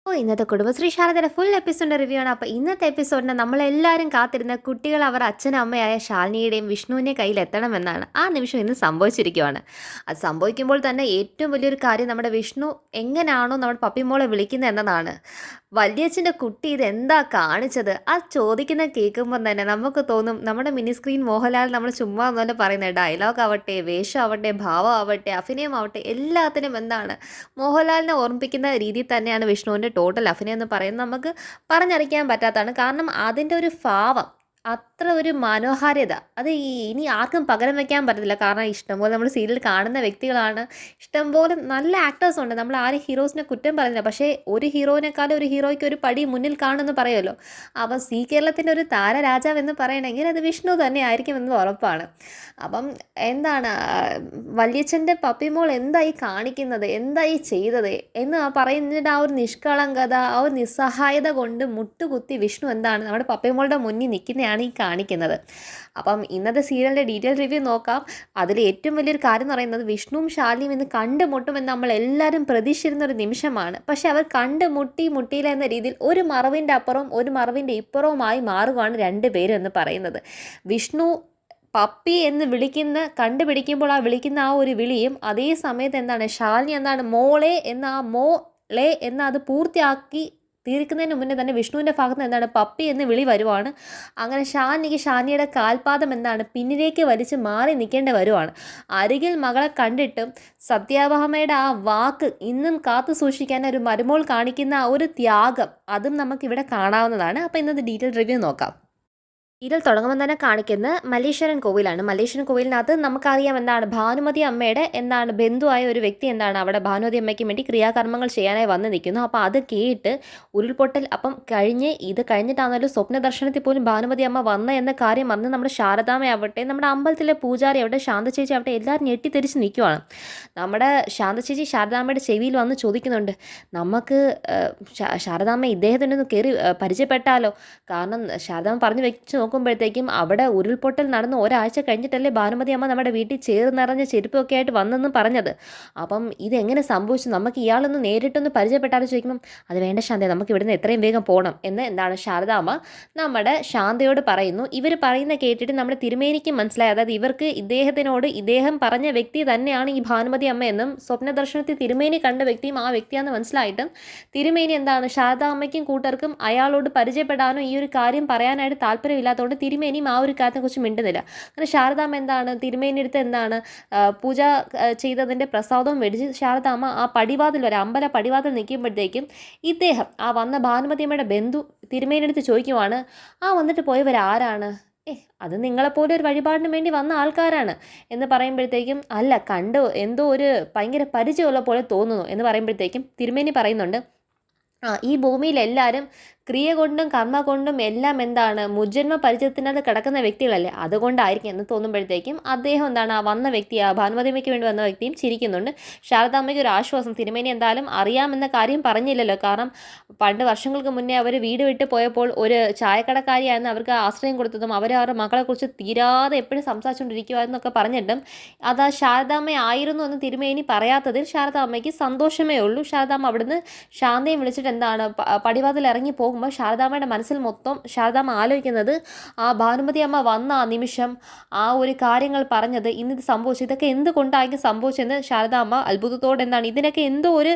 ഇന്നത്തെ Kudumbashree ശാരദയുടെ full എപ്പിസോഡിൻ്റെ review ആണ്. അപ്പോൾ ഇന്നത്തെ എപ്പിസോഡിന് നമ്മളെല്ലാവരും കാത്തിരുന്ന കുട്ടികൾ അവർ അച്ഛനും അമ്മയായ ശാലിനിയുടെയും വിഷ്ണുവിൻ്റെ കയ്യിൽ എത്തണമെന്നാണ്. ആ നിമിഷം ഇന്ന് സംഭവിച്ചിരിക്കുകയാണ്. അത് സംഭവിക്കുമ്പോൾ തന്നെ ഏറ്റവും വലിയൊരു കാര്യം നമ്മുടെ വിഷ്ണു എങ്ങനെയാണോ നമ്മുടെ പപ്പിമോളെ വിളിക്കുന്നത് എന്നതാണ്. വല്യച്ഛൻ്റെ കുട്ടി ഇതെന്താ കാണിച്ചത്? ആ ചോദിക്കുന്ന കേൾക്കുമ്പം തന്നെ നമുക്ക് തോന്നും നമ്മുടെ മിനി സ്ക്രീൻ മോഹൻലാൽ നമ്മൾ ചുമ്മാ ഒന്നുമല്ല പറയുന്നത്. ഡയലോഗ് ആവട്ടെ, വേഷം ആവട്ടെ, ഭാവം ആവട്ടെ, അഭിനയം ആവട്ടെ, എല്ലാത്തിനും എന്താണ് മോഹൻലാലിനെ ഓർമ്മിപ്പിക്കുന്ന രീതിയിൽ തന്നെയാണ് വിഷ്ണുവിൻ്റെ ടോട്ടൽ അഭിനയം എന്ന് പറയുന്നത്. നമുക്ക് പറഞ്ഞറിയിക്കാൻ പറ്റാത്തതാണ്. കാരണം അതിൻ്റെ ഒരു ഭാവം, അത്ര ഒരു മനോഹാരിത അത് ഇനി ആർക്കും പകരം വയ്ക്കാൻ പറ്റത്തില്ല. കാരണം ഇഷ്ടംപോലെ നമ്മൾ സീരിയൽ കാണുന്ന വ്യക്തികളാണ്, ഇഷ്ടംപോലെ നല്ല ആക്ടേഴ്സ് ഉണ്ട്. നമ്മൾ ആരും ഹീറോസിനെ കുറ്റം പറയുന്നില്ല. പക്ഷേ ഒരു ഹീറോയിനേക്കാളും ഒരു ഹീറോയ്ക്ക് ഒരു പടി മുന്നിൽ കാണുമെന്ന് പറയുമല്ലോ. അപ്പം സി കേരളത്തിൻ്റെ ഒരു താരരാജാവ് എന്ന് പറയണമെങ്കിൽ അത് വിഷ്ണു തന്നെ ആയിരിക്കുമെന്ന് ഉറപ്പാണ്. അപ്പം എന്താണ് വല്യച്ഛൻ്റെ പപ്പിമോൾ എന്തായി കാണിക്കുന്നത്, എന്തായി ചെയ്തത് എന്ന് പറയുന്നതിൻ്റെ ആ ഒരു നിഷ്കളങ്കത, ആ ഒരു നിസ്സഹായത കൊണ്ട് മുട്ടുകുത്തി വിഷ്ണു എന്താണ് നമ്മുടെ പപ്പിമോളുടെ മുന്നിൽ നിൽക്കുന്നതാണ് ഈ കാണിക്കുന്നത്. അപ്പം ഇന്നത്തെ സീരിയലിൻ്റെ ഡീറ്റെയിൽ റിവ്യൂ നോക്കാം. അതിൽ ഏറ്റവും വലിയൊരു കാര്യം എന്ന് പറയുന്നത് വിഷ്ണുവും ശാലിനിയും ഇന്ന് കണ്ടുമുട്ടുമെന്ന് നമ്മൾ എല്ലാവരും പ്രതീക്ഷിച്ചിരുന്ന ഒരു നിമിഷമാണ്. പക്ഷെ അവർ മുട്ടിയില്ല എന്ന രീതിയിൽ ഒരു മറവിൻ്റെ അപ്പുറവും ഒരു മറവിൻ്റെ ഇപ്പുറവുമായി മാറുകയാണ് രണ്ടുപേരും എന്ന് പറയുന്നത്. വിഷ്ണു പപ്പി എന്ന് കണ്ടുപിടിക്കുമ്പോൾ ആ വിളിക്കുന്ന ആ ഒരു വിളിയും അതേ സമയത്ത് എന്താണ് ശാലിനി എന്താണ് മോളെ എന്ന ആ മോളെ എന്ന അത് പൂർത്തിയാക്കി തീർക്കുന്നതിന് മുന്നേ തന്നെ വിഷ്ണുവിൻ്റെ ഭാഗത്ത് നിന്ന് എന്താണ് പപ്പി എന്ന് വിളി വരുവാണ്. അങ്ങനെ ഷാനിയുടെ കാൽപാദം എന്താണ് പിന്നിലേക്ക് വലിച്ച് മാറി നിൽക്കേണ്ടി വരുവാണ്. അരികിൽ മകളെ കണ്ടിട്ടും സത്യാഭാമയുടെ ആ വാക്ക് ഇന്നും കാത്തു സൂക്ഷിക്കാൻ ഒരു മരുമോൾ കാണിക്കുന്ന ആ ഒരു ത്യാഗം അതും നമുക്കിവിടെ കാണാവുന്നതാണ്. അപ്പോൾ ഇന്നത്തെ ഡീറ്റെയിൽ റിവ്യൂ നോക്കാം. ഇതിൽ തുടങ്ങുമ്പോൾ തന്നെ കാണിക്കുന്നത് മല്ലേശ്വരൻ കോവിലാണ്. മല്ലേശ്വരൻ കോവിലിനകത്ത് നമുക്കറിയാം എന്താണ് ഭാനുമതി അമ്മയുടെ ബന്ധുവായ ഒരു വ്യക്തി അവിടെ ഭാനുമതി അമ്മയ്ക്ക് വേണ്ടി ക്രിയാകർമ്മങ്ങൾ ചെയ്യാനായി വന്ന് നിൽക്കുന്നു. അപ്പോൾ അത് കേട്ട് ഉരുൾപൊട്ടൽ അപ്പം ഇത് കഴിഞ്ഞിട്ടാണെങ്കിലും സ്വപ്ന ദർശനത്തിൽ പോലും ഭാനുമതി അമ്മ വന്ന എന്ന കാര്യം വന്ന് നമ്മുടെ ശാരദാമ്മയാവട്ടെ, നമ്മുടെ അമ്പലത്തിലെ പൂജാരി ആവട്ടെ, ശാന്തചേച്ചി ആവട്ടെ, എല്ലാവരും ഞെട്ടിത്തെരിച്ച് നിൽക്കുവാണ്. നമ്മുടെ ശാന്തചേച്ചി ശാരദാമ്മയുടെ ചെവിയിൽ വന്ന് ചോദിക്കുന്നുണ്ട്, നമുക്ക് ശാരദാമ്മ ഇദ്ദേഹത്തിനൊന്ന് കയറി പരിചയപ്പെട്ടാലോ? കാരണം ശാരദാമ്മ പറഞ്ഞു വെച്ച് നോക്കുമ്പോഴത്തേക്കും അവിടെ ഉരുൾപൊട്ടൽ നടന്ന് ഒരാഴ്ച കഴിഞ്ഞിട്ടല്ലേ ഭാനുമതി അമ്മ നമ്മുടെ വീട്ടിൽ ചേർന്നിറഞ്ഞ ചെരുപ്പൊക്കെ ആയിട്ട് വന്നെന്നും പറഞ്ഞത്. അപ്പം ഇതെങ്ങനെ സംഭവിച്ചു, നമുക്ക് ഇയാളൊന്ന് നേരിട്ടൊന്ന് പരിചയപ്പെട്ടാലും ചോദിക്കുമ്പം അത് വേണ്ട ശാന്ത, നമുക്ക് ഇവിടുന്ന് എത്രയും വേഗം പോകണം എന്ന് ശാരദാമ്മ നമ്മുടെ ശാന്തയോട് പറയുന്നു. ഇവർ പറയുന്ന കേട്ടിട്ട് നമ്മുടെ തിരുമേനിക്ക് മനസ്സിലായി, അതായത് ഇവർക്ക് ഇദ്ദേഹം പറഞ്ഞ വ്യക്തി തന്നെയാണ് ഈ ഭാനുമതി അമ്മ എന്നും സ്വപ്ന ദർശനത്തിൽ തിരുമേനി കണ്ട വ്യക്തിയും ആ വ്യക്തിയാണെന്ന് മനസ്സിലായിട്ടും തിരുമേനി ശാരദാമ്മയ്ക്കും കൂട്ടർക്കും അയാളോട് പരിചയപ്പെടാനോ ഈ ഒരു കാര്യം പറയാനായിട്ട് താല്പര്യമില്ലാത്തതുകൊണ്ട് തിരുമേനിയും ആ ഒരു കാര്യത്തെക്കുറിച്ച് മിണ്ടുന്നില്ല. അങ്ങനെ ശാരദാമ്മ തിരുമേനി അടുത്ത് പൂജ ചെയ്തതിൻ്റെ പ്രസാദവും മേടിച്ച് ശാരദാമ്മ ആ പടിവാതിൽ വരെ അമ്പല പടിവാതിൽ നിൽക്കുമ്പോഴത്തേക്കും ഇദ്ദേഹം ആ വന്ന ഭാനുമതിയമ്മയുടെ ബന്ധു തിരുമേനി അടുത്ത് ചോദിക്കുവാണ്, വന്നിട്ട് പോയവരാരാണ്? അത് നിങ്ങളെപ്പോലെ ഒരു വഴിപാടിന് വേണ്ടി വന്ന ആൾക്കാരാണ് എന്ന് പറയുമ്പോഴത്തേക്കും അല്ല, എന്തോ ഒരു ഭയങ്കര പരിചയമുള്ള പോലെ തോന്നുന്നു എന്ന് പറയുമ്പോഴത്തേക്കും തിരുമേനി പറയുന്നുണ്ട്, ഈ ഭൂമിയിൽ എല്ലാവരും ക്രിയ കൊണ്ടും കർമ്മ കൊണ്ടും എല്ലാം മുജ്ജന്മ പരിചയത്തിനകത്ത് കിടക്കുന്ന വ്യക്തികളല്ലേ, അതുകൊണ്ടായിരിക്കും എന്ന് തോന്നുമ്പോഴത്തേക്കും അദ്ദേഹം ആ വന്ന വ്യക്തി, ആ ഭാനുമതിയമ്മയ്ക്ക് വേണ്ടി വന്ന വ്യക്തിയും ചിരിക്കുന്നുണ്ട്. ശാരദാമ്മയ്ക്ക് ഒരു ആശ്വാസം, തിരുമേനി എന്തായാലും അറിയാമെന്ന കാര്യം പറഞ്ഞില്ലല്ലോ. കാരണം പണ്ട് വർഷങ്ങൾക്ക് മുന്നേ അവർ വീട് വിട്ട് പോയപ്പോൾ ഒരു ചായക്കടക്കാരിയായിരുന്നു അവർക്ക് ആശ്രയം കൊടുത്തതും അവരുടെ മക്കളെക്കുറിച്ച് തീരാതെ എപ്പോഴും സംസാരിച്ചുകൊണ്ടിരിക്കുമായിരുന്നൊക്കെ പറഞ്ഞിട്ടും അത് ശാരദാമ്മ ആയിരുന്നു എന്ന് തിരുമേനി പറയാത്തതിൽ ശാരദാമ്മയ്ക്ക് സന്തോഷമേ ഉള്ളൂ. ശാരദാമ്മ അവിടുന്ന് ശാന്തയും വിളിച്ചിട്ട് പടിവാതിൽ ഇറങ്ങി പോകുമ്പോൾ ശാരദാമ്മയുടെ മനസ്സിൽ മൊത്തം ശാരദാമ്മ ആലോചിക്കുന്നത് ആ ഭാനുമതി അമ്മ വന്ന ആ നിമിഷം ആ ഒരു കാര്യങ്ങൾ പറഞ്ഞത് ഇന്നിത് സംഭവിച്ചു, ഇതൊക്കെ എന്തുകൊണ്ടായിരിക്കും സംഭവിച്ചെന്ന് ശാരദാമ്മ അത്ഭുതത്തോടെ ഇതിനൊക്കെ എന്തോ ഒരു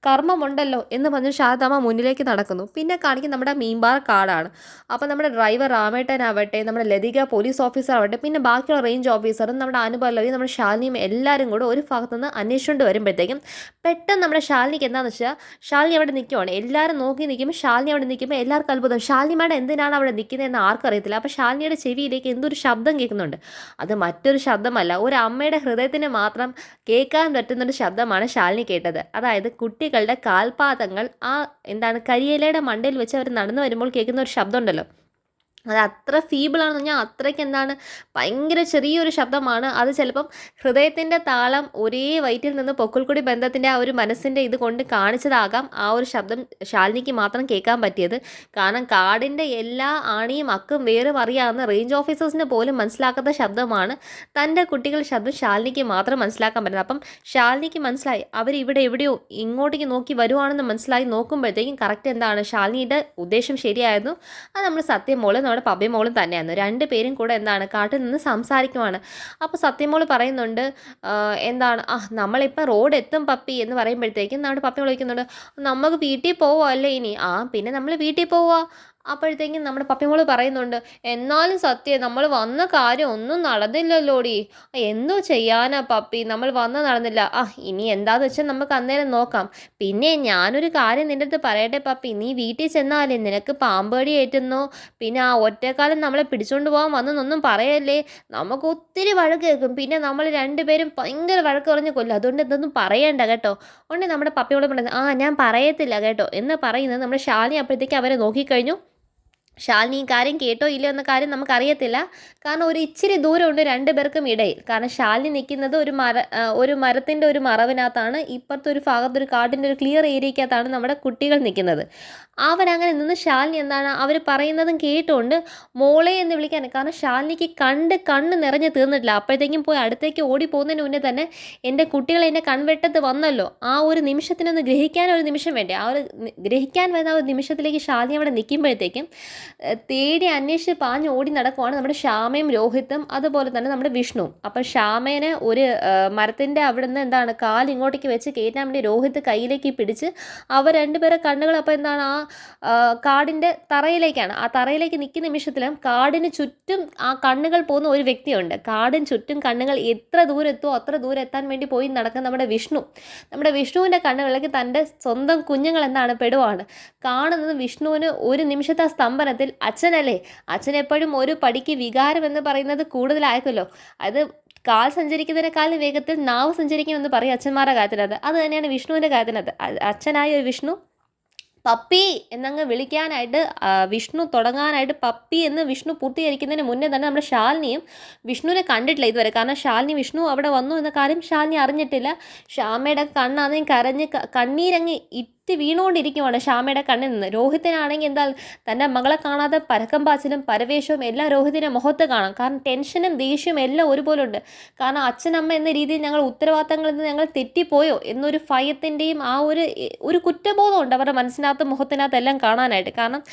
കർമ്മമുണ്ടല്ലോ എന്ന് പറഞ്ഞ് ശാരദാമ്മ മുന്നിലേക്ക് നടക്കുന്നു. പിന്നെ കാണിക്കും നമ്മുടെ മീൻപാറ കാടാണ്. അപ്പോൾ നമ്മുടെ ഡ്രൈവർ രാമേട്ടനാവട്ടെ, നമ്മുടെ ലതിക പോലീസ് ഓഫീസർ ആവട്ടെ, പിന്നെ ബാക്കിയുള്ള റേഞ്ച് ഓഫീസറും നമ്മുടെ അനുപല്ലവി നമ്മുടെ ശാലിനിയും എല്ലാവരും കൂടെ ഒരു ഭാഗത്തുനിന്ന് അന്വേഷിച്ചുകൊണ്ട് വരുമ്പോഴത്തേക്കും പെട്ടെന്ന് നമ്മുടെ ശാലിനിക്ക് എന്താണെന്ന് വെച്ചാൽ ശാലിനി അവിടെ നിൽക്കുവാണ്. എല്ലാവരും നോക്കി നിൽക്കുമ്പോൾ ശാലിനി അവിടെ നിൽക്കുമ്പോൾ എല്ലാവർക്കും അത്ഭുതം, ശാലിനിമാരുടെ എന്തിനാണ് അവിടെ നിൽക്കുന്നതെന്ന് ആർക്കും അറിയത്തില്ല. അപ്പോൾ ശാലിനിയുടെ ചെവിയിലേക്ക് എന്തൊരു ശബ്ദം കേൾക്കുന്നുണ്ട്. അത് മറ്റൊരു ശബ്ദമല്ല, ഒരു അമ്മയുടെ ഹൃദയത്തിന് മാത്രം കേൾക്കാൻ പറ്റുന്നൊരു ശബ്ദമാണ് ശാലിനി കേട്ടത്. അതായത് കുട്ടികളുടെ കാൽപാദങ്ങൾ കരിയിലയുടെ മണ്ടയിൽ വെച്ച് അവർ നടന്നു വരുമ്പോൾ കേൾക്കുന്ന ഒരു ശബ്ദം ഉണ്ടല്ലോ, അത് അത്ര ഫീബിളാണെന്ന് പറഞ്ഞാൽ അത്രയ്ക്ക് എന്താണ് ഭയങ്കര ചെറിയൊരു ശബ്ദമാണ്. അത് ചിലപ്പം ഹൃദയത്തിൻ്റെ താളം ഒരേ വയറ്റിൽ നിന്ന് പൊക്കിൾക്കൊടി ബന്ധത്തിൻ്റെ ആ ഒരു മനസ്സിൻ്റെ ഇത് കൊണ്ട് കാണിച്ചതാകാം ആ ഒരു ശബ്ദം ശാലിനിക്ക് മാത്രം കേൾക്കാൻ പറ്റിയത്. കാരണം കാടിൻ്റെ എല്ലാ ആണിയും അക്കും വേറും അറിയാവുന്ന റേഞ്ച് ഓഫീസേഴ്സിന് പോലും മനസ്സിലാക്കാത്ത ശബ്ദമാണ് തൻ്റെ കുട്ടികൾ ശബ്ദം ശാലിനിക്ക് മാത്രം മനസ്സിലാക്കാൻ പറ്റുന്നത്. അപ്പം ശാലിനിക്ക് മനസ്സിലായി അവരിവിടെ എവിടെയോ ഇങ്ങോട്ടേക്ക് നോക്കി വരുവാണെന്ന് മനസ്സിലായി നോക്കുമ്പോഴത്തേക്കും കറക്റ്റ് എന്താണ് ശാലിനിയുടെ ഉദ്ദേശം ശരിയായിരുന്നു. അത് നമ്മൾ സത്യമോള് നമ്മുടെ പബ്യമോളും തന്നെയായിരുന്നു. രണ്ടുപേരും കൂടെ എന്താണ് കാട്ടിൽ നിന്ന് സംസാരിക്കുവാണ്. അപ്പോൾ സത്യമോള് പറയുന്നുണ്ട് എന്താണ് നമ്മളിപ്പോൾ റോഡ് എത്തും പപ്പി എന്ന് പറയുമ്പോഴത്തേക്കും നമ്മുടെ പപ്പിമോൾ ചോദിക്കുന്നുണ്ട് നമുക്ക് വീട്ടിൽ പോവോ അല്ലേ ഇനി. പിന്നെ നമ്മൾ വീട്ടിൽ പോവാ. അപ്പോഴത്തേക്കും നമ്മുടെ പപ്പിമോള് പറയുന്നുണ്ട് എന്നാലും സത്യം നമ്മൾ വന്ന കാര്യം ഒന്നും നടന്നില്ലല്ലോടി. എന്തോ ചെയ്യാനാ പപ്പി, നമ്മൾ വന്ന നടന്നില്ല. ഇനി എന്താന്ന് വെച്ചാൽ നമുക്ക് അന്നേരം നോക്കാം. പിന്നെ ഞാനൊരു കാര്യം നിൻ്റെ അടുത്ത് പറയട്ടെ പപ്പി, നീ വീട്ടിൽ ചെന്നാലേ നിനക്ക് പാമ്പേടി ഏറ്റുന്നോ പിന്നെ ആ ഒറ്റക്കാലം നമ്മളെ പിടിച്ചുകൊണ്ട് പോകാൻ വന്നെന്നൊന്നും പറയല്ലേ. നമുക്ക് ഒത്തിരി വഴക്ക് കേൾക്കും. പിന്നെ നമ്മൾ രണ്ടുപേരും ഭയങ്കര വഴക്ക് പറഞ്ഞ് കൊല്ലും. അതുകൊണ്ട് എന്തൊന്നും പറയണ്ട കേട്ടോ. ഉടനെ നമ്മുടെ പപ്പിയോട് പറയുന്നത് ഞാൻ പറയത്തില്ല കേട്ടോ എന്ന് പറയുന്നത് നമ്മുടെ ശാലിനി അപ്പോഴത്തേക്ക് അവരെ നോക്കിക്കഴിഞ്ഞു. ശാലിനി ഈ കാര്യം കേട്ടോ ഇല്ലയോ എന്ന കാര്യം നമുക്കറിയത്തില്ല. കാരണം ഒരു ഇച്ചിരി ദൂരമുണ്ട് രണ്ടു പേർക്കും ഇടയിൽ. കാരണം ശാലിനി നിൽക്കുന്നത് ഒരു മരത്തിൻ്റെ ഒരു മറവിനകത്താണ്. ഇപ്പുറത്തെ ഒരു ഭാഗത്ത് ഒരു കാടിൻ്റെ ഒരു ക്ലിയർ ഏരിയക്കകത്താണ് നമ്മുടെ കുട്ടികൾ നിൽക്കുന്നത്. അവരങ്ങനെ നിന്ന് ശാലിനി എന്താണ് അവർ പറയുന്നതും കേട്ടുകൊണ്ട് മോളെ എന്ന് വിളിക്കാൻ. കാരണം ശാലിനിക്ക് കണ്ണ് നിറഞ്ഞ് തീർന്നിട്ടില്ല. അപ്പോഴത്തേക്കും പോയി അടുത്തേക്ക് ഓടിപ്പോകുന്നതിന് മുന്നേ തന്നെ എൻ്റെ കുട്ടികൾ എൻ്റെ കൺവെട്ടത്ത് വന്നല്ലോ, ആ ഒരു നിമിഷത്തിനൊന്ന് ഗ്രഹിക്കാൻ ഒരു നിമിഷം വേണ്ടേ. ആ ഒരു ഗ്രഹിക്കാൻ വരുന്ന ആ ഒരു നിമിഷത്തിലേക്ക് ശാലിനി അവിടെ നിൽക്കുമ്പോഴത്തേക്കും തേടി അന്വേഷിച്ച് പാഞ്ഞ് ഓടി നടക്കുവാണ് നമ്മുടെ ശ്യാമയും രോഹിത്തും അതുപോലെ തന്നെ നമ്മുടെ വിഷ്ണുവും. അപ്പം ശ്യാമേനെ ഒരു മരത്തിൻ്റെ അവിടെ നിന്ന് എന്താണ് കാലിങ്ങോട്ടേക്ക് വെച്ച് കയറ്റാൻ വേണ്ടി രോഹിത്ത് കയ്യിലേക്ക് പിടിച്ച് അവർ രണ്ടുപേരെ കണ്ണുകൾ അപ്പോൾ എന്താണ് കാടിൻ്റെ തറയിലേക്കാണ്. ആ തറയിലേക്ക് നിൽക്കുന്ന നിമിഷത്തിലും കാടിന് ചുറ്റും ആ കണ്ണുകൾ പോകുന്ന ഒരു വ്യക്തിയുണ്ട്. കാടിന് ചുറ്റും കണ്ണുകൾ എത്ര ദൂരം എത്തുമോ അത്ര ദൂരം എത്താൻ വേണ്ടി പോയി നടക്കുന്ന നമ്മുടെ വിഷ്ണുവിൻ്റെ കണ്ണുകളിലേക്ക് തൻ്റെ സ്വന്തം കുഞ്ഞുങ്ങൾ എന്താണ് പെടുവാണ് കാണുന്നത്. വിഷ്ണുവിന് ഒരു നിമിഷത്തെ ആ സ്തംഭനത്തിൽ അച്ഛനല്ലേ, അച്ഛൻ എപ്പോഴും ഒരു പടിക്ക് വികാരം എന്ന് പറയുന്നത് കൂടുതലായിരിക്കുമല്ലോ. അത് കാൽ സഞ്ചരിക്കുന്നതിനേക്കാളും വേഗത്തിൽ നാവ് സഞ്ചരിക്കുമെന്ന് പറയും അച്ഛന്മാരുടെ കാര്യത്തിനകത്ത്. അത് തന്നെയാണ് വിഷ്ണുവിൻ്റെ കാര്യത്തിനകത്ത്. അച്ഛനായ ഒരു വിഷ്ണു പപ്പി എന്നങ്ങ് വിളിക്കാനായിട്ട് വിഷ്ണു തുടങ്ങാനായിട്ട് പപ്പി എന്ന് വിഷ്ണു പൂർത്തീകരിക്കുന്നതിന് മുന്നേ തന്നെ നമ്മുടെ ശാലിനിയും വിഷ്ണുവിനെ കണ്ടിട്ടില്ല ഇതുവരെ. കാരണം ശാലിനി വിഷ്ണു അവിടെ വന്നു എന്ന കാര്യം ശാലിനി അറിഞ്ഞിട്ടില്ല. ശ്യാമയുടെ കണ്ണാണെങ്കിൽ കരഞ്ഞ് കണ്ണീരങ്ങ് വീണുകൊണ്ടിരിക്കുവാണ് ശ്യാമയുടെ കണ്ണിൽ നിന്ന്. രോഹിത്തിനാണെങ്കിൽ എന്താ തൻ്റെ മകളെ കാണാതെ പരക്കം പാച്ചിലും പരവേശവും എല്ലാം രോഹിത്തിൻ്റെ മുഖത്ത് കാണാം. കാരണം ടെൻഷനും ദേഷ്യവും എല്ലാം ഒരുപോലെ ഉണ്ട്. കാരണം അച്ഛനമ്മ എന്ന രീതിയിൽ ഞങ്ങൾ ഉത്തരവാദിത്തങ്ങളിൽ നിന്ന് ഞങ്ങൾ തെറ്റിപ്പോയോ എന്നൊരു ഭയത്തിൻ്റെയും ആ ഒരു കുറ്റബോധമുണ്ട് അവരുടെ മനസ്സിനകത്ത് മുഖത്തിനകത്ത് എല്ലാം കാണാനായിട്ട്. കാരണം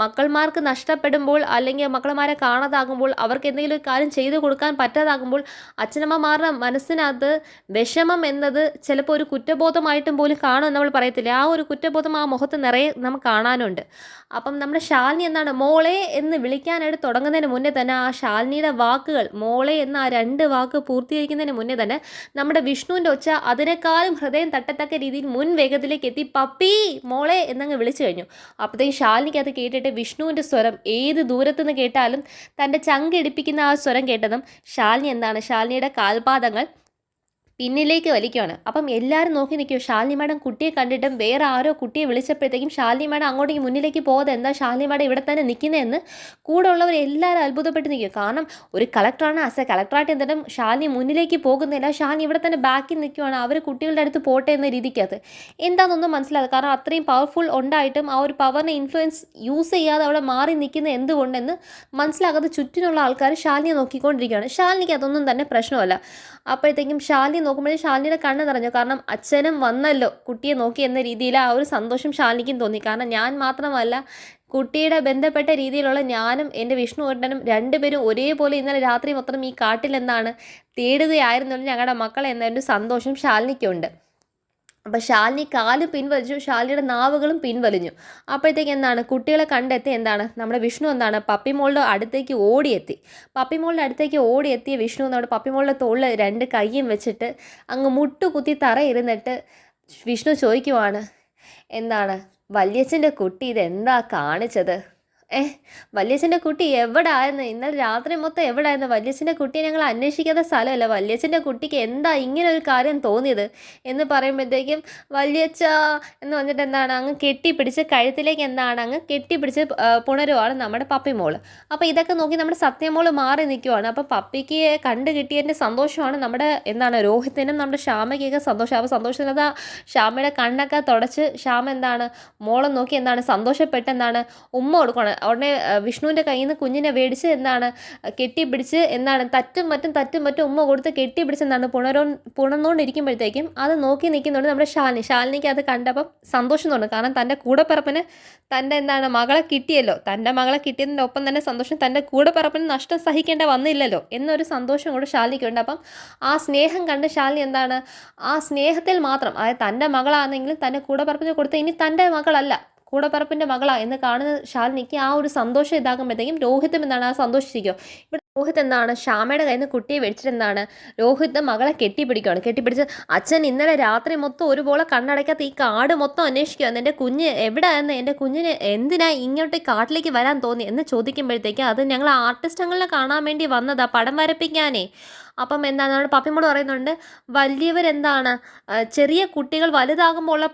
മക്കൾമാർക്ക് നഷ്ടപ്പെടുമ്പോൾ അല്ലെങ്കിൽ മക്കളമാരെ കാണാതാകുമ്പോൾ അവർക്ക് എന്തെങ്കിലും ഒരു കാര്യം ചെയ്തു കൊടുക്കാൻ പറ്റാതാകുമ്പോൾ അച്ഛനമ്മമാരുടെ മനസ്സിനകത്ത് വിഷമം എന്നത് ചിലപ്പോൾ ഒരു കുറ്റബോധമായിട്ടും പോലും കാണുമെന്ന് നമ്മൾ പറയത്തില്ല. ആ ഒരു കുറ്റബോധം ആ മുഖത്ത് നിറയെ നമുക്ക് കാണാനുണ്ട്. അപ്പം നമ്മുടെ ശാലിനി എന്താണ് മോളെ എന്ന് വിളിക്കാനായിട്ട് തുടങ്ങുന്നതിന് മുന്നേ തന്നെ ആ ശാലിനിയുടെ വാക്കുകൾ മോളെ എന്ന ആ 2 വാക്ക് പൂർത്തീകരിക്കുന്നതിന് മുന്നേ തന്നെ നമ്മുടെ വിഷ്ണുവിൻ്റെ ഒച്ച അതിനേക്കാളും ഹൃദയം തട്ടത്തക്ക രീതിയിൽ മുൻ വേഗത്തിലേക്ക് എത്തി പപ്പി മോളെ എന്നങ്ങ് വിളിച്ചു കഴിഞ്ഞു. അപ്പോഴത്തേക്കും ശാലിനിക്ക് അത് കേട്ടിട്ട് വിഷ്ണുവിൻ്റെ സ്വരം ഏത് ദൂരത്തുനിന്ന് കേട്ടാലും തൻ്റെ ചങ്കിടിപ്പിക്കുന്ന ആ സ്വരം കേട്ടതും ശാലിനിയുടെ കാൽപാദങ്ങൾ പിന്നിലേക്ക് വലിക്കുകയാണ്. അപ്പം എല്ലാവരും നോക്കി നിൽക്കും. ശാലിനി മാഡം കുട്ടിയെ കണ്ടിട്ടും വേറെ ആരോ കുട്ടിയെ വിളിച്ചപ്പോഴത്തേക്കും ശാലിനി മാഡം അങ്ങോട്ടേക്ക് മുന്നിലേക്ക് പോകാതെ എന്താ ശാലിനി മാഡം ഇവിടെ തന്നെ നിൽക്കുന്നതെന്ന് കൂടെ ഉള്ളവർ എല്ലാവരും അത്ഭുതപ്പെട്ട് നിൽക്കും. കാരണം ഒരു കളക്ടറാണ്, കളക്ടറായിട്ട് എന്നിട്ടും ശാലിനി മുന്നിലേക്ക് പോകുന്നില്ല. ശാലിനി ഇവിടെ തന്നെ ബാക്കിൽ നിൽക്കുകയാണ്. അവർ കുട്ടികളുടെ അടുത്ത് പോട്ടെ എന്ന രീതിക്കകത്ത് എന്താണെന്നൊന്നും മനസ്സിലാകും. കാരണം അത്രയും പവർഫുൾ ഉണ്ടായിട്ടും ആ ഒരു പവറിനെ ഇൻഫ്ലുവൻസ് യൂസ് ചെയ്യാതെ അവിടെ മാറി നിൽക്കുന്ന എന്തുകൊണ്ടെന്ന് മനസ്സിലാകാതെ ചുറ്റിനുള്ള ആൾക്കാർ ശാലിനിയെ നോക്കിക്കൊണ്ടിരിക്കുകയാണ്. ശാലിനിക്ക് അതൊന്നും തന്നെ പ്രശ്നമല്ല. അപ്പോഴത്തേക്കും ശാലിനി നോക്കുമ്പോഴേ ശാലിനിയുടെ കണ്ണ് നിറഞ്ഞു. കാരണം അച്ഛനും വന്നല്ലോ കുട്ടിയെ നോക്കി എന്ന രീതിയിൽ ആ ഒരു സന്തോഷം ശാലിനിക്കും തോന്നി. കാരണം ഞാൻ മാത്രമല്ല കുട്ടിയുടെ ബന്ധപ്പെട്ട രീതിയിലുള്ള ഞാനും എൻ്റെ വിഷ്ണുവേട്ടനും രണ്ടുപേരും ഒരേപോലെ ഇന്നലെ രാത്രി മൊത്തം ഈ കാട്ടിൽ എന്താണ് തേടുകയായിരുന്നുള്ളൂ ഞങ്ങളുടെ മക്കളെ എന്നൊരു സന്തോഷം ശാലിനിക്കുണ്ട്. അപ്പോൾ ശാലിനി കാല് പിൻവലിച്ചു, ശാലിനിയുടെ നാവുകളും പിൻവലിഞ്ഞു. അപ്പോഴത്തേക്ക് എന്താണ് കുട്ടികളെ കണ്ടെത്തി എന്താണ് നമ്മുടെ വിഷ്ണു എന്താണ് പപ്പിമോളുടെ അടുത്തേക്ക് ഓടിയെത്തിയ വിഷ്ണു നമ്മുടെ പപ്പിമോളുടെ തോളിൽ 2 കൈയും വെച്ചിട്ട് അങ്ങ് മുട്ടുകുത്തി തറയിരുന്നിട്ട് വിഷ്ണു ചോദിക്കുവാണ് എന്താണ് വല്യച്ഛൻ്റെ കുട്ടി ഇതെന്താ കാണിച്ചത് ഏഹ് വല്യച്ഛൻ്റെ കുട്ടി എവിടെ ആയിരുന്നു? ഇന്നലെ രാത്രി മൊത്തം എവിടെ ആയിരുന്നു? വല്യച്ഛൻ്റെ കുട്ടിയെ ഞങ്ങൾ അന്വേഷിക്കാത്ത സ്ഥലമല്ല. വല്യച്ഛൻ്റെ കുട്ടിക്ക് എന്താ ഇങ്ങനെ ഒരു കാര്യം തോന്നിയത് എന്ന് പറയുമ്പോഴത്തേക്കും വല്യച്ഛാ എന്ന് പറഞ്ഞിട്ട് എന്താണ് അങ്ങ് കെട്ടിപ്പിടിച്ച് കഴുത്തിലേക്ക് എന്താണ് അങ്ങ് കെട്ടിപ്പിടിച്ച് പുണരുവാണ് നമ്മുടെ പപ്പി മോള്. അപ്പോൾ ഇതൊക്കെ നോക്കി നമ്മുടെ സത്യമോള് മാറി നിൽക്കുവാണ്. അപ്പോൾ പപ്പിക്ക് കണ്ടു കിട്ടിയതിൻ്റെ സന്തോഷമാണ് നമ്മുടെ എന്താണ് രോഹിത്തിനും നമ്മുടെ ശ്യാമയ്ക്കൊക്കെ സന്തോഷം. അപ്പോൾ സന്തോഷത്തിനത് ശ്യാമയുടെ കണ്ണൊക്കെ തുടച്ച് ശ്യാമ എന്താണ് മോളെ നോക്കി എന്താണ് സന്തോഷപ്പെട്ട് എന്താണ് ഉമ്മ കൊടുക്കണം. ഉടനെ വിഷ്ണുവിൻ്റെ കയ്യിൽ നിന്ന് കുഞ്ഞിനെ മേടിച്ച് എന്താണ് കെട്ടിപ്പിടിച്ച് എന്താണ് തറ്റും മറ്റും ഉമ്മ കൊടുത്ത് കെട്ടിപ്പിടിച്ച് എന്താണ് പുണർന്നുകൊണ്ടിരിക്കുമ്പോഴത്തേക്കും അത് നോക്കി നിൽക്കുന്നുണ്ട് നമ്മുടെ ശാലിനിക്ക് അത് കണ്ടപ്പം സന്തോഷം തോന്നുന്നു. കാരണം തൻ്റെ കൂടെപ്പിറപ്പിന് തൻ്റെ എന്താണ് മകളെ കിട്ടിയല്ലോ, തൻ്റെ മകളെ കിട്ടിയതിൻ്റെ ഒപ്പം തന്നെ സന്തോഷം തൻ്റെ കൂടെപ്പിറപ്പിന് നഷ്ടം സഹിക്കേണ്ട വന്നില്ലല്ലോ എന്നൊരു സന്തോഷം കൂടെ ശാലിനിക്കുണ്ട്. അപ്പം ആ സ്നേഹം കണ്ട് ശാലിനി എന്താണ് ആ സ്നേഹത്തിൽ മാത്രം, അതായത് തൻ്റെ മകളാണെങ്കിലും തൻ്റെ കൂടെപ്പിറപ്പിന് കൊടുത്ത് ഇനി തൻ്റെ മകളല്ല കൂടപ്പിറപ്പിൻ്റെ മകളാ എന്ന് കാണുന്ന ശാലിനിക്ക് ആ ഒരു സന്തോഷം ഇതാകുമ്പോഴത്തേക്കും രോഹിത്തും എന്താണ് ആ സന്തോഷിച്ചിരിക്കും. ഇവിടെ രോഹിത് എന്താണ് ശ്യാമയുടെ കയ്യിൽ നിന്ന് കുട്ടിയെ മേടിച്ചിട്ട് എന്താണ് രോഹിത് മകളെ കെട്ടിപ്പിടിച്ച് അച്ഛൻ ഇന്നലെ രാത്രി മൊത്തം ഒരുപോലെ കണ്ണടയ്ക്കാത്ത ഈ കാട് മൊത്തം അന്വേഷിക്കുകയാണ്, എൻ്റെ കുഞ്ഞ് എവിടെയായിരുന്നു, എൻ്റെ കുഞ്ഞിന് എന്തിനാ ഇങ്ങോട്ട് കാട്ടിലേക്ക് വരാൻ തോന്നി എന്ന് ചോദിക്കുമ്പോഴത്തേക്കും അത് ഞങ്ങൾ ആർട്ടിസ്റ്റുകളെ കാണാൻ വേണ്ടി വന്നതാ, പടം വരപ്പിക്കാനേ. അപ്പം എന്താണ് നമ്മുടെ പപ്പിമോള് പറയുന്നുണ്ട് വലിയവരെന്താണ് ചെറിയ കുട്ടികൾ വലുതാകുമ്പോൾ ഉള്ള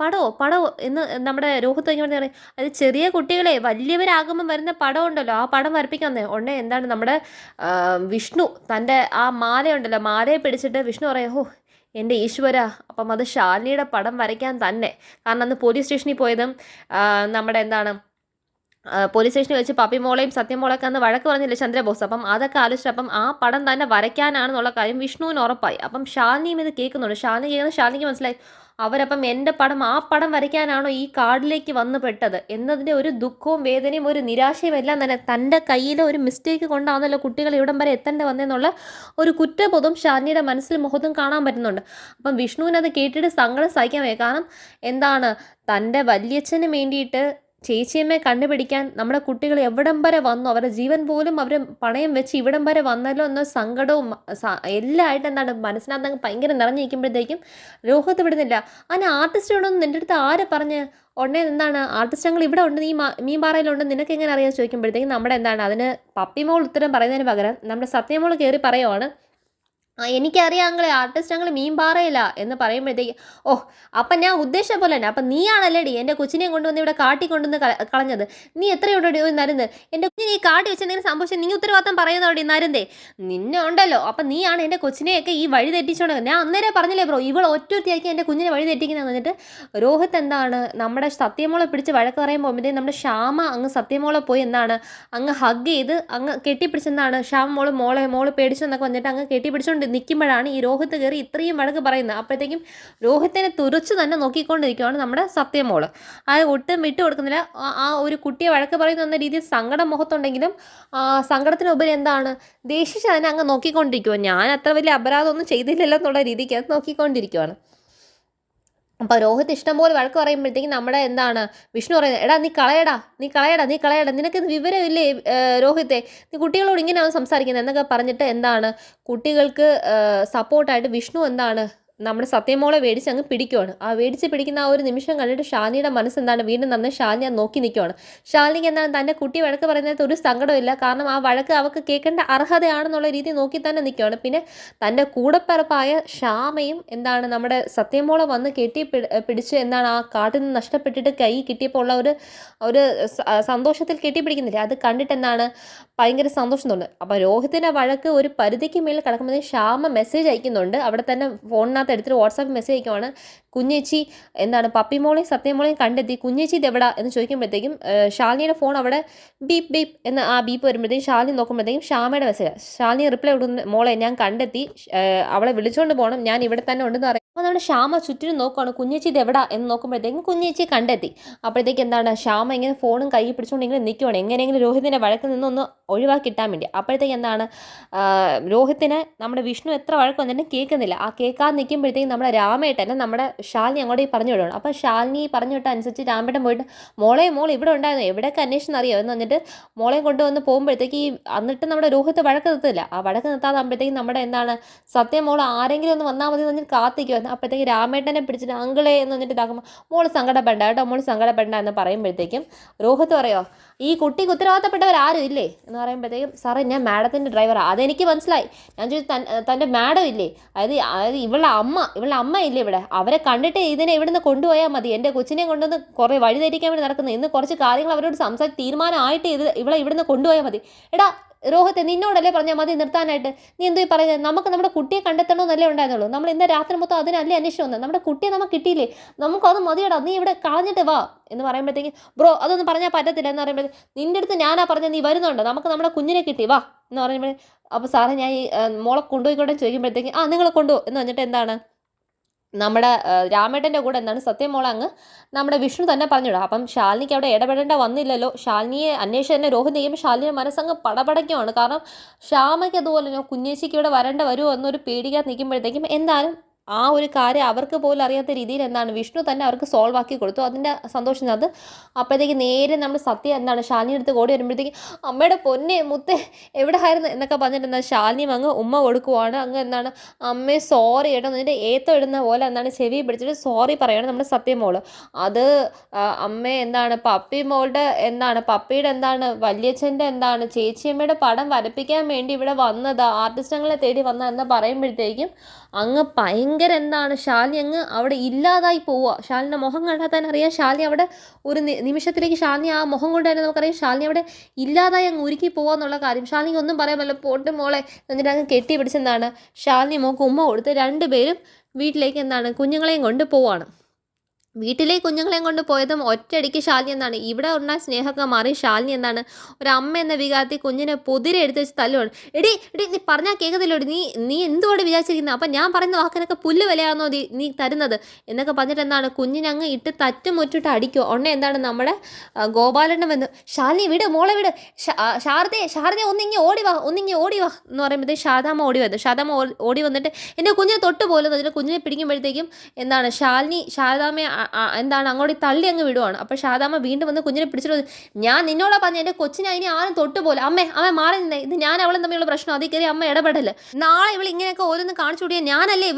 പടവോ എന്ന് നമ്മുടെ രോഹിത് പറയും. അത് ചെറിയ കുട്ടികളെ വലിയവരാകുമ്പോൾ വരുന്ന പടം ഉണ്ടല്ലോ ആ പടം വരപ്പിക്കാൻ ഉടനെ എന്താണ് നമ്മുടെ വിഷ്ണു തൻ്റെ ആ മാലയുണ്ടല്ലോ മാലയെ പിടിച്ചിട്ട് വിഷ്ണു പറയും ഓ എൻ്റെ ഈശ്വര, അപ്പം അത് ശാലിനിയുടെ പടം വരയ്ക്കാൻ തന്നെ. കാരണം അന്ന് പോലീസ് സ്റ്റേഷനിൽ പോയതും നമ്മുടെ എന്താണ് പോലീസ് സ്റ്റേഷനിൽ വെച്ച് പപ്പിമോളെയും സത്യമോളൊക്കെ അന്ന് വഴക്ക് പറഞ്ഞില്ലേ ചന്ദ്രബോസ്, അപ്പം അതൊക്കെ ആലോചിച്ചപ്പം ആ പടം തന്നെ വരയ്ക്കാനാണെന്നുള്ള കാര്യം വിഷ്ണുവിന് ഉറപ്പായി. അപ്പം ശാലിനിയും ഇത് കേൾക്കുന്നുണ്ട്. ശാലിനിക്ക് മനസ്സിലായി അവരപ്പം എൻ്റെ പടം ആ പടം വരയ്ക്കാനാണോ ഈ കാർഡിലേക്ക് വന്ന് പെട്ടത് എന്നതിൻ്റെ ഒരു ദുഃഖവും വേദനയും ഒരു നിരാശയും എല്ലാം തന്നെ തൻ്റെ കയ്യിലെ ഒരു മിസ്റ്റേക്ക് കൊണ്ടാണല്ലോ കുട്ടികൾ ഇവിടം വരെ എത്തേണ്ടി വന്നതെന്നുള്ള ഒരു കുറ്റബോധം ശാലിനിയുടെ മനസ്സിൽ മുഖത്തും കാണാൻ പറ്റുന്നുണ്ട്. അപ്പം വിഷ്ണുവിനത് കേട്ടിട്ട് സങ്കടം സഹിക്കാൻ വയ്യ. കാരണം എന്താണ് തൻ്റെ വല്യച്ഛന് വേണ്ടിയിട്ട് ചേച്ചിയമ്മയെ കണ്ടുപിടിക്കാൻ നമ്മുടെ കുട്ടികൾ എവിടം വരെ വന്നു, അവരുടെ ജീവൻ പോലും അവർ പണയം വെച്ച് ഇവിടം വരെ വന്നല്ലോ എന്ന സങ്കടവും എല്ലാമായിട്ട് എന്താണ് മനസ്സിനകത്ത് ഭയങ്കര നിറഞ്ഞിരിക്കുമ്പോഴത്തേക്കും രോഹിത് വിടുന്നില്ല. അങ്ങനെ ആർട്ടിസ്റ്റ് ഉണ്ടെന്ന് നിൻ്റെ അടുത്ത് ആരെ പറഞ്ഞ് ഉടനെ എന്താണ് ആർട്ടിസ്റ്റങ്ങൾ ഇവിടെ ഉണ്ട്, നീ മീൻപാറയിലുണ്ട്, നിനക്ക് എങ്ങനെ അറിയാൻ ചോദിക്കുമ്പോഴത്തേക്കും നമ്മുടെ എന്താണ് അതിന് പപ്പിമോൾ ഉത്തരം പറയുന്നതിന് പകരം നമ്മുടെ സത്യമോൾ കയറി പറയുവാണ് എനിക്കറിയാം ആർട്ടിസ്റ്റ് ഞങ്ങൾ മീൻപാറയില്ല എന്ന് പറയുമ്പോഴത്തേക്ക് ഓ അപ്പം ഞാൻ ഉദ്ദേശിച്ച പോലെ തന്നെ അപ്പം നീയാണല്ലേടി എൻ്റെ കൊച്ചിനെയും കൊണ്ടുവന്ന് ഇവിടെ കാട്ടി കൊണ്ടുവന്ന് കളഞ്ഞത്, നീ എത്രയോടെ ഒരു നരുന്ന് എൻ്റെ കുഞ്ഞിനെ ഈ കാട്ടി വെച്ച് എന്തെങ്കിലും സംഭവിച്ചാൽ നീ ഉത്തരവാദിത്തം പറയുന്നോടി നരുന്നേ, നിന്നെ ഉണ്ടല്ലോ അപ്പം നീയാണ് എൻ്റെ കൊച്ചിനെയൊക്കെ ഈ വഴി തെറ്റിച്ചോണ്ട്. ഞാൻ അന്നേരം പറഞ്ഞില്ലേ ബ്രോ ഇവൾ ഒറ്റയായിരിക്കും എൻ്റെ കുഞ്ഞിനെ വഴി തെറ്റിക്കുന്നത് എന്നിട്ട് രോഹിത് എന്താണ് നമ്മുടെ സത്യമോളെ പിടിച്ച് വഴക്ക് പറയുമ്പോൾ നമ്മുടെ ശ്യാമ അങ്ങ് സത്യമോളെ പോയി എന്താണ് അങ്ങ് ഹഗ് ചെയ്ത് അങ്ങ് കെട്ടിപ്പിടിച്ചെന്നാണ് ശ്യാമ മോള് പേടിച്ചെന്നൊക്കെ വന്നിട്ട് അങ്ങ് കെട്ടിപ്പിടിച്ചോണ്ട് നിൽക്കുമ്പോഴാണ് ഈ രോഹിത് കയറി ഇത്രയും വഴക്ക് പറയുന്നത്. അപ്പോഴത്തേക്കും രോഹിത്തിനെ തുറച്ച് തന്നെ നോക്കിക്കൊണ്ടിരിക്കുകയാണ് നമ്മുടെ സത്യമോള്. അത് ഒട്ടും വിട്ടു കൊടുക്കുന്നില്ല. ആ ഒരു കുട്ടിയെ വഴക്ക് പറയുന്ന എന്ന രീതിയിൽ സങ്കടം മുഖത്തുണ്ടെങ്കിലും സങ്കടത്തിനുപരി എന്താണ് ദേഷിച്ച് തന്നെ അങ്ങ് നോക്കിക്കൊണ്ടിരിക്കുവോ, ഞാൻ അത്ര വലിയ അപരാധമൊന്നും ചെയ്തില്ലല്ലോ എന്നുള്ള രീതിക്ക് അത് നോക്കിക്കൊണ്ടിരിക്കുവാണ്. അപ്പോൾ രോഹിത് ഇഷ്ടംപോലെ വഴക്ക് പറയുമ്പോഴത്തേക്കും നമ്മുടെ എന്താണ് വിഷ്ണു പറയുന്നത് എടാ നീ കളയടാ നിനക്ക് വിവരമില്ലേ രോഹിത്തെ, നീ കുട്ടികളോട് ഇങ്ങനെയാണ് സംസാരിക്കുന്നത് എന്നൊക്കെ പറഞ്ഞിട്ട് എന്താണ് കുട്ടികൾക്ക് സപ്പോർട്ടായിട്ട് വിഷ്ണു എന്താണ് നമ്മുടെ സത്യമോളെ മേടിച്ച് അങ്ങ് പിടിക്കുവാണ്. ആ മേടിച്ച് പിടിക്കുന്ന ആ ഒരു നിമിഷം കണ്ടിട്ട് ശാലിനിയുടെ മനസ്സെന്താണ് വീണ്ടും നന്ന് ശാലിനി അത് നോക്കി നിൽക്കുവാണ്. ശാലിനിക്ക് എന്താണ് തൻ്റെ കുട്ടി വഴക്ക് പറയുന്നത് ഒരു സങ്കടമില്ല. കാരണം ആ വഴക്ക് അവൾക്ക് കേൾക്കേണ്ട അർഹതയാണെന്നുള്ള രീതി നോക്കി തന്നെ നിൽക്കുവാണ്. പിന്നെ തൻ്റെ കൂടപ്പിറപ്പായ ശ്യാമയും എന്താണ് നമ്മുടെ സത്യമോളെ വന്ന് പിടിച്ച് എന്താണ് ആ കാട്ടിൽ നിന്ന് നഷ്ടപ്പെട്ടിട്ട് കൈ കിട്ടിയപ്പോൾ ഉള്ള ഒരു സന്തോഷത്തിൽ കെട്ടിപ്പിടിക്കുന്നില്ല. അത് കണ്ടിട്ട് എന്താണ് ഭയങ്കര സന്തോഷം തോന്നുന്നത്. അപ്പോൾ രോഹിത്തിൻ്റെ വഴക്ക് ഒരു പരിധിക്ക് മേളിൽ കിടക്കുമ്പോഴത്തേക്കും ശ്യാമ മെസ്സേജ് അയക്കുന്നുണ്ട്. അവിടെ തന്നെ ഫോണിനകത്ത് എടുത്തിട്ട് വാട്സാപ്പിൽ മെസ്സേജ് അയക്കുവാണ് കുഞ്ഞേച്ചി എന്താണ് പപ്പിമോളെയും സത്യമോളെയും കണ്ടെത്തി, കുഞ്ഞേച്ചി ഇത് എവിടാ എന്ന് ചോദിക്കുമ്പോഴത്തേക്കും ശാലിനിയുടെ ഫോൺ അവിടെ ബീപ്പ് എന്ന ആ ബീപ്പ് വരുമ്പോഴത്തേക്കും ശാലിനി നോക്കുമ്പോഴത്തേക്കും ശ്യാമയുടെ മെസ്സേജ്. ശാലിനി റിപ്ലൈ കൊടുക്കുന്ന മോളെ ഞാൻ കണ്ടെത്തി, അവളെ വിളിച്ചുകൊണ്ട് പോകണം, ഞാൻ ഇവിടെ തന്നെ ഉണ്ടെന്ന് പറയും. അപ്പോൾ നമ്മുടെ ശ്യാമ ചുറ്റിനും നോക്കുകയാണ് കുഞ്ഞേച്ചി ഇത് എവിടാ എന്ന് നോക്കുമ്പോഴത്തേക്കും കുഞ്ഞേച്ചി കണ്ടെത്തി. അപ്പോഴത്തേക്ക് എന്താണ് ശ്യാമ ഇങ്ങനെ ഫോണും കൈ പിടിച്ചുകൊണ്ട് ഇങ്ങനെ നിൽക്കുവാണ് എങ്ങനെയെങ്കിലും രോഹിതിൻ്റെ വഴക്കിൽ നിന്നൊന്ന് ഒഴിവാക്കി കിട്ടാൻ വേണ്ടി. അപ്പോഴത്തേക്ക് എന്താണ് രോഹിത്തിനെ നമ്മുടെ വിഷ്ണു എത്ര വഴക്ക് വന്നിട്ടും കേൾക്കുന്നില്ല. ആ കേൾക്കാതെ നിൽക്കുമ്പോൾ കഴിയുമ്പോഴത്തേക്കും നമ്മുടെ രാമേട്ടനെ നമ്മുടെ ശാലിനി അങ്ങോട്ട് പറഞ്ഞു വിടണം. അപ്പോൾ ശാലിനി പറഞ്ഞു വിട്ട അനുസരിച്ച് രാമേട്ടൻ പോയിട്ട് മോൾ ഇവിടെ ഉണ്ടായിരുന്നു, എവിടെയൊക്കെ അന്വേഷണം അറിയോ എന്ന് പറഞ്ഞിട്ട് മോളെ കൊണ്ടുവന്ന് പോകുമ്പോഴത്തേക്ക് എന്നിട്ട് നമ്മുടെ രോഹിത്ത് വഴക്ക് നിർത്തില്ല. ആ വഴക്ക് നിർത്താതാകുമ്പോഴത്തേക്കും നമ്മുടെ എന്താണ് സത്യം മോൾ ആരെങ്കിലും ഒന്ന് വന്നാൽ മതി എന്ന് പറഞ്ഞിട്ട് കാത്തിക്കുമായിരുന്നു. അപ്പോഴത്തേക്ക് രാമേട്ടനെ പിടിച്ചിട്ട് അങ്കിളെ എന്ന് പറഞ്ഞിട്ട് ഇതാക്കുമ്പോൾ മോൾ സങ്കടപ്പെടണ്ട കേട്ടോ, മോൾ സങ്കടപ്പെടണ്ട എന്ന് പറയുമ്പോഴത്തേക്കും രോഹിത്ത് പറയോ ഈ കുട്ടിക്ക് ഉത്തരവാദിത്തപ്പെട്ടവരാരും ഇല്ലേ എന്ന് പറയുമ്പോഴത്തേക്കും സാറേ ഞാൻ മാഡത്തിൻ്റെ ഡ്രൈവറാണ്, അതെനിക്ക് മനസ്സിലായി. ഞാൻ ചോദിച്ചു തൻ്റെ മാഡം ഇല്ലേ, അതായത് ഇവളുടെ അമ്മ ഇല്ലേ ഇവിടെ, അവരെ കണ്ടിട്ട് ഇതിനെ ഇവിടുന്ന് കൊണ്ടുപോയാൽ മതി, എൻ്റെ കൊച്ചിനെ കൊണ്ടുവന്ന് കുറേ വഴിതെറ്റിക്കാൻ വേണ്ടി നടക്കുന്നത്, ഇന്ന് കുറച്ച് കാര്യങ്ങൾ അവരോട് തീരുമാനമായിട്ട് ഇവളെ ഇവിടുന്ന് കൊണ്ടുപോയാൽ മതി. എടാ രോഹിത്തെ നിന്നോടല്ലേ പറഞ്ഞാൽ മതി നിർത്താനായിട്ട്, നീ എന്തോ പറയുന്നത്, നമുക്ക് നമ്മുടെ കുട്ടിയെ കണ്ടെത്തണമെന്നല്ലേ ഉണ്ടായിരുന്നുള്ളൂ, നമ്മൾ ഇന്ന് രാത്രി മൊത്തം അതിനല്ലേ അന്വേഷിച്ചു വന്നത്, നമ്മുടെ കുട്ടിയെ നമുക്ക് കിട്ടിയില്ലേ, നമുക്കത് മതിയടാ, നീ ഇവിടെ കളഞ്ഞിട്ട് വാ എന്ന് പറയുമ്പോഴത്തേക്ക് ബ്രോ അതൊന്നും പറഞ്ഞാൽ പറ്റത്തില്ല എന്ന് പറയുമ്പോഴത്തേക്ക് നിൻ്റെ അടുത്ത് ഞാനാ പറഞ്ഞത്, നീ വരുന്നുണ്ടോ, നമുക്ക് നമ്മുടെ കുഞ്ഞിനെ കിട്ടി വാ എന്ന് പറയുമ്പോൾ അപ്പോൾ സാറേ ഞാൻ ഈ മോളെ കൊണ്ടുപോയിക്കോട്ടെ ചോദിക്കുമ്പോഴത്തേക്ക് നിങ്ങൾ കൊണ്ടുപോകും എന്ന് പറഞ്ഞിട്ട് എന്താണ് നമ്മുടെ രാമേട്ടൻ്റെ കൂടെ എന്താണ് സത്യം മോളെ അങ്ങ് നമ്മുടെ വിഷ്ണു തന്നെ പറഞ്ഞിടുക. അപ്പം ശാലിനിക്ക് അവിടെ ഇടപെടേണ്ട വന്നില്ലല്ലോ. ശാലിനിയെ അന്വേഷിച്ച് തന്നെ രോഹിത് ചെയ്യുമ്പോൾ ശാലിനിയുടെ മനസ്സങ്ങ് പടപടയ്ക്കുമാണ്. കാരണം ശ്യാമയ്ക്ക് അതുപോലെ കുഞ്ഞേച്ചിക്ക് ഇവിടെ വരേണ്ട വരുമോ എന്നൊരു പേടിക്കാതെ നിൽക്കുമ്പോഴത്തേക്കും എന്തായാലും ആ ഒരു കാര്യം അവർക്ക് പോലും അറിയാത്ത രീതിയിൽ എന്താണ് വിഷ്ണു തന്നെ അവർക്ക് സോൾവ് ആക്കി കൊടുത്തു. അതിൻ്റെ സന്തോഷം അത്. അപ്പോഴത്തേക്ക് നേരെ നമ്മൾ സത്യം എന്താണ് ശാലിനി അടുത്ത് ഓടി വരുമ്പോഴത്തേക്ക് അമ്മയുടെ പൊന്നെ മുത്തേ എവിടെ ആയിരുന്നു എന്നൊക്കെ പറഞ്ഞിട്ട് എന്നാൽ ശാലിനിയും അങ്ങ് ഉമ്മ കൊടുക്കുവാണ്. അങ്ങ് എന്താണ് അമ്മയെ സോറി കേട്ടോ എന്നിട്ട് ഏത്തം ഇടുന്ന പോലെ എന്താണ് ചെവി പിടിച്ചിട്ട് സോറി പറയുകയാണ് നമ്മുടെ സത്യം മോള്. അത് അമ്മ എന്താണ് പപ്പി മോളുടെ എന്താണ് പപ്പിയുടെ എന്താണ് വല്യച്ഛൻ്റെ എന്താണ് ചേച്ചിയമ്മയുടെ പടം വരപ്പിക്കാൻ വേണ്ടി ഇവിടെ വന്നത് ആർട്ടിസ്റ്റുകളെ തേടി വന്ന എന്ന് പറയുമ്പോഴത്തേക്കും അങ്ങ് ഭയങ്കര എന്താണ് ശാലിനി അങ്ങ് അവിടെ ഇല്ലാതായി പോവുക. ശാലിനിയുടെ മുഖം കണ്ടാൽ തന്നെ അറിയാം ശാലിനി അവിടെ ഒരു നിമിഷത്തിലേക്ക് ശാലിനി ആ മുഖം കൊണ്ട് തന്നെ നമുക്കറിയാം ശാലിനി അവിടെ ഇല്ലാതായി അങ്ങ് ഉരുക്കി പോവുക എന്നുള്ള കാര്യം. ശാലിനിക്ക് ഒന്നും പറയാൻ പറ്റില്ല. പോട്ട് മോളെ എന്നിട്ട് അങ്ങ് കെട്ടി പിടിച്ചെന്താണ് ശാലിനി മോൾക്ക് ഉമ്മ കൊടുത്ത് രണ്ടുപേരും വീട്ടിലേക്ക് എന്താണ് കുഞ്ഞുങ്ങളെയും കൊണ്ട് പോവാണ്. വീട്ടിലേക്ക് കുഞ്ഞുങ്ങളെയും കൊണ്ട് പോയതും ഒറ്റയടിക്ക് ശാലിനി എന്താണ് ഇവിടെ ഉള്ള സ്നേഹമൊക്കെ മാറി ശാലിനി എന്താണ് ഒരു അമ്മ എന്ന വികാരത്തിൽ കുഞ്ഞിനെ പൊതിരെ എടുത്ത് വെച്ച് തല്ലുവാണ്. എടി നീ പറഞ്ഞാൽ കേൾക്കത്തില്ലോടി, നീ എന്തുകൊണ്ട് വിചാരിച്ചിരിക്കുന്നത്, അപ്പം ഞാൻ പറയുന്ന വാക്കിനൊക്കെ പുല്ല് വിലയാണോ നീ തരുന്നത് എന്നൊക്കെ പറഞ്ഞിട്ട് എന്താണ് കുഞ്ഞിനങ്ങ് ഇട്ട് തറ്റുമുറ്റിട്ട് അടിക്കുക. ഉടനെ എന്താണ് നമ്മുടെ ഗോപാലണ്ണം വന്ന് ശാലിനി വിട് മോളെ വിട്, ശാരദയെ ഒന്നിങ്ങി ഓടി വാ എന്ന് പറയുമ്പോഴത്തേക്ക് ശാരദാമ്മ ഓടി വരുന്നത്. ശാരദാമ്മ ഓടി വന്നിട്ട് എൻ്റെ കുഞ്ഞിനെ തൊട്ട് പോലും അതിൽ കുഞ്ഞിനെ പിടിക്കുമ്പോഴത്തേക്കും എന്താണ് ശാരദാമ്മയെ എന്താണ് അങ്ങോട്ട് തള്ളി അങ്ങ് വിടുവാണ്. അപ്പോൾ ശാരദാമ്മ വീണ്ടും വന്ന് കുഞ്ഞിനെ പിടിച്ചിട്ട് ഞാൻ നിന്നോടാ പറഞ്ഞു എൻ്റെ കൊച്ചിനെ അതിനെ ആരും തൊട്ട് പോലെ അമ്മ മാറി നിന്നേ, ഇത് ഞാൻ അവളും തമ്മിലുള്ള പ്രശ്നം, അതിൽ കയറി അമ്മ ഇടപെടല്, നാളെ ഇവൾ ഇങ്ങനെയൊക്കെ ഓരോന്ന് കാണിച്ചു കൂടിയാൽ ഞാനല്ലേ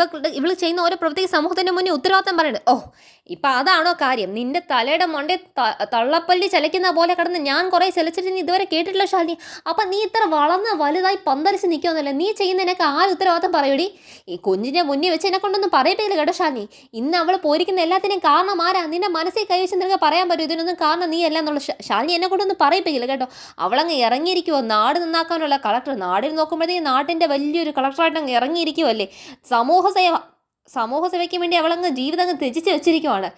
ഇവൾ ചെയ്യുന്ന ഓരോ പ്രത്യേക സമൂഹത്തിൻ്റെ മുന്നേ ഉത്തരവാദിത്തം പറയുന്നത്. ഓ ഇപ്പം അതാണോ കാര്യം, നിന്റെ തലയുടെ മൊണ്ടേ തള്ളപ്പല്ലി ചലയ്ക്കുന്ന പോലെ കിടന്ന് ഞാൻ കുറേ ചലച്ചിട്ട് നീ ഇതുവരെ കേട്ടിട്ടില്ല ശാലിനി. അപ്പം നീ ഇത്ര വളർന്ന് വലുതായി പന്തലിച്ച് നിൽക്കുമെന്നല്ല, നീ ചെയ്യുന്നതിനൊക്കെ ആര് ഉത്തരവാദിത്തം പറയൂടി, ഈ കുഞ്ഞിൻ്റെ മുന്നിൽ വെച്ച് എന്നെ കൊണ്ടൊന്നും പറയട്ടില്ല കേട്ടോ ശാലിനി. ഇന്ന് അവൾ പോയിരിക്കുന്ന എല്ലാത്തിനും കാരണം ആരാ, നിന്റെ മനസ്സിൽ കൈവച്ച് നിനക്ക് പറയാൻ പറ്റും ഇതിനൊന്നും കാരണം നീ അല്ല എന്നുള്ള ശാലിനി എന്നെ കൊണ്ടൊന്നും പറയിപ്പിക്കില്ല കേട്ടോ. അവളങ്ങ് ഇറങ്ങിയിരിക്കുമോ നാട് നന്നാക്കാനുള്ള കളക്ടർ, നാടിൽ നോക്കുമ്പോഴത്തേക്ക് നാട്ടിൻ്റെ വലിയൊരു കളക്ടറായിട്ട് അങ്ങ് ഇറങ്ങിയിരിക്കുമല്ലേ, സമൂഹ സേവയ്ക്ക് വേണ്ടി അവളങ്ങ് ജീവിതം അങ്ങ് ത്യജിച്ച് വെച്ചിരിക്കുവാണ്.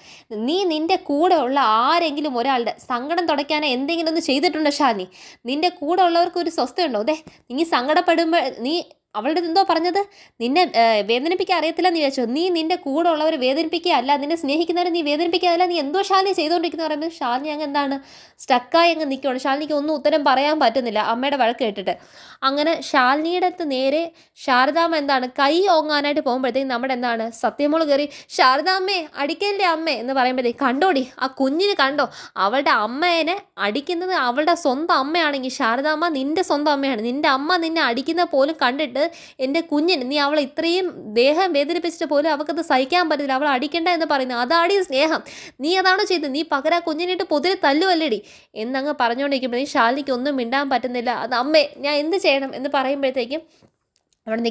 നീ നിൻ്റെ കൂടെ ഉള്ള ആരെങ്കിലും ഒരാളുടെ സങ്കടം തുടയ്ക്കാനോ എന്തെങ്കിലും ഒന്ന് ചെയ്തിട്ടുണ്ടോ ശാലിനി? നിൻ്റെ കൂടെ ഉള്ളവർക്ക് ഒരു സ്വസ്ഥയുണ്ടോ? അതെ നീ സങ്കടപ്പെടുമ്പോൾ നീ അവളുടെ എന്തോ പറഞ്ഞത് നിന്നെ വേദനിപ്പിക്കാൻ അറിയത്തില്ല എന്ന് വിചാരിച്ചോ, നീ നിൻ്റെ കൂടെ ഉള്ളവരെ വേദനിപ്പിക്കുക അല്ല, നിന്നെ സ്നേഹിക്കുന്നവരെ നീ വേദനിപ്പിക്കാതല്ല, നീ എന്തോ ശാലിനി ചെയ്തുകൊണ്ടിരിക്കുന്ന പറയുമ്പോൾ ശാലിനി അങ്ങ് എന്താണ് സ്റ്റക്കായി അങ്ങ് നിൽക്കുകയാണ്. ശാലിനിക്ക് ഒന്നും ഉത്തരം പറയാൻ പറ്റുന്നില്ല അമ്മയുടെ വഴക്ക് കേട്ടിട്ട്. അങ്ങനെ ശാലിനിയുടെ അടുത്ത് നേരെ ശാരദാമ്മ എന്താണ് കൈ ഓങ്ങാനായിട്ട് പോകുമ്പോഴത്തേക്കും നമ്മുടെ എന്താണ് സത്യമോള് കയറി ശാരദാമ്മേ അടിക്കല്ലേ അമ്മേ എന്ന് പറയുമ്പോഴത്തേക്ക് കണ്ടോടി ആ കുഞ്ഞിന് കണ്ടോ, അവളുടെ അമ്മേനെ അടിക്കുന്നത് അവളുടെ സ്വന്തം അമ്മയാണെങ്കിൽ ശാരദാമ്മ നിൻ്റെ സ്വന്തം അമ്മയാണ്, നിൻ്റെ അമ്മ നിന്നെ അടിക്കുന്ന പോലും കണ്ടിട്ട് എൻ്റെ കുഞ്ഞിന് നീ അവളെ ഇത്രയും ദേഹം വേദനിപ്പിച്ചിട്ട് പോലും അവൾക്കത് സഹിക്കാൻ പറ്റില്ല, അവൾ അടിക്കണ്ട എന്ന് പറയുന്നത് അതാടി സ്നേഹം, നീ അതാണോ ചെയ്തത്, നീ പകരം ആ കുഞ്ഞിനിട്ട് പൊതിരെ തല്ലുവല്ലേടി എന്നങ്ങ് പറഞ്ഞുകൊണ്ടിരിക്കുമ്പോഴത്തേക്കും ശാലിനിക്ക് ഒന്നും മിണ്ടാൻ പറ്റുന്നില്ല. അത് അമ്മേ ഞാൻ എന്ത് ചെയ്യണം എന്ന് പറയുമ്പോഴത്തേക്കും അവിടെ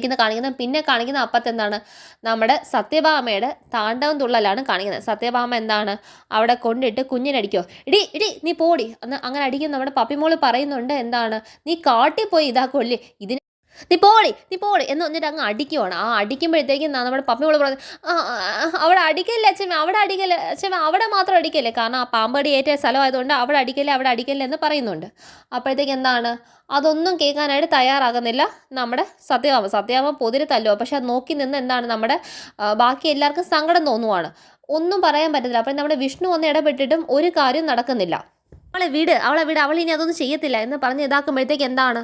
പിന്നെ കാണിക്കുന്ന അപ്പത്തെന്താണ് നമ്മുടെ സത്യഭാമയുടെ താണ്ഡവം തുള്ളലാണ് കാണിക്കുന്നത്. സത്യഭാമ എന്താണ് അവിടെ കൊണ്ടിട്ട് കുഞ്ഞിനടിക്കോ, ഇടി നീ പോടി എന്ന് അങ്ങനെ അടിക്കും. നമ്മുടെ പപ്പിമോള് പറയുന്നുണ്ട് എന്താണ് നീ കാട്ടിപ്പോയി ഇതാക്കുമല്ലേ ഇതിന് നീ പോടി എന്ന് പറഞ്ഞിട്ട് അങ്ങ് അടിക്കുവാണ്. ആ അടിക്കുമ്പോഴത്തേക്കും നമ്മുടെ പപ്പിമോള് പറഞ്ഞു അവിടെ അടിക്കല്ലേ അച്ഛമ്മ, അവിടെ മാത്രം അടിക്കല്ലേ, കാരണം ആ പാമ്പടി ഏറ്റ സ്ഥലമായതുകൊണ്ട് അവിടെ അടിക്കല്ലേ എന്ന് പറയുന്നുണ്ട്. അപ്പോഴത്തേക്ക് എന്താണ് അതൊന്നും കേൾക്കാനായിട്ട് തയ്യാറാകുന്നില്ല നമ്മുടെ സത്യഭാമ പൊതിരെ തല്ലുക. പക്ഷെ അത് നോക്കി നിന്ന് എന്താണ് നമ്മുടെ ബാക്കി എല്ലാവർക്കും സങ്കടം തോന്നുവാണ്, ഒന്നും പറയാൻ പറ്റത്തില്ല. അപ്പം നമ്മുടെ വിഷ്ണു വന്ന് ഇടപെട്ടിട്ടും ഒരു കാര്യം നടക്കുന്നില്ല. അവളെ വിട് അവൾ ഇനി അതൊന്നും ചെയ്യത്തില്ല എന്ന് പറഞ്ഞ് ഇതാക്കുമ്പോഴത്തേക്ക് എന്താണ്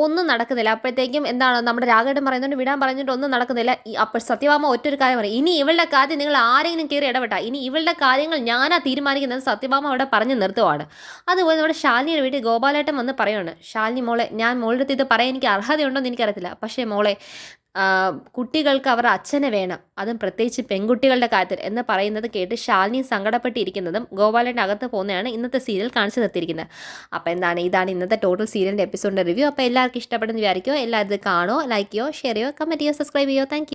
ഒന്നും നടക്കുന്നില്ല. അപ്പോഴത്തേക്കും എന്താണ് നമ്മുടെ രാഘവേട്ടൻ പറയുന്നുണ്ട് വിടാൻ പറഞ്ഞിട്ട് ഒന്നും നടക്കുന്നില്ല. അപ്പോൾ സത്യഭാമ ഒറ്റൊരു കാര്യം പറയും, ഇനി ഇവളുടെ കാര്യം നിങ്ങൾ ആരെങ്കിലും കയറി ഇടപെട്ടാ ഇനി ഇവളുടെ കാര്യങ്ങൾ ഞാനാ തീരുമാനിക്കുന്നത് സത്യഭാമ അവിടെ പറഞ്ഞ് നിർത്തുവാണ്. അതുപോലെ നമ്മുടെ ശാലിനിയുടെ വീട്ടിൽ ഗോപാലേട്ടൻ വന്ന് പറയുവാണ്, ശാലിനി മോളെ ഞാൻ മോളുടെ അടുത്ത് ഇത് പറയാൻ എനിക്ക് അർഹതയുണ്ടോ എന്ന് എനിക്കറിയത്തില്ല, പക്ഷേ മോളെ കുട്ടികൾക്ക് അവരുടെ അച്ഛനെ വേണം, അതും പ്രത്യേകിച്ച് പെൺകുട്ടികളുടെ കാര്യത്തിൽ എന്ന് പറയുന്നത് കേട്ട് ശാലിനി സങ്കടപ്പെട്ടിരിക്കുന്നതും ഗോപാലൻ്റെ അകത്ത് പോകുന്നതാണ് ഇന്നത്തെ സീരിയൽ കാണിച്ചു നിർത്തിയിരിക്കുന്നത്. അപ്പോൾ ഇതാണ് ഇന്നത്തെ ടോട്ടൽ സീരിയലിൻ്റെ എപ്പിസോഡിൻ്റെ റിവ്യൂ. അപ്പോൾ എല്ലാവർക്കും ഇഷ്ടപ്പെടുന്ന വിചാരിക്കുമോ, എല്ലാവരും ഇത് കാണുമോ, ലൈക്ക് ചെയ്യുമോ, ഷെയർ ചെയ്യുമോ, കമൻറ്റ് ചെയ്യുമോ, സബ്സ്ക്രൈബ് ചെയ്യുമോ. താങ്ക്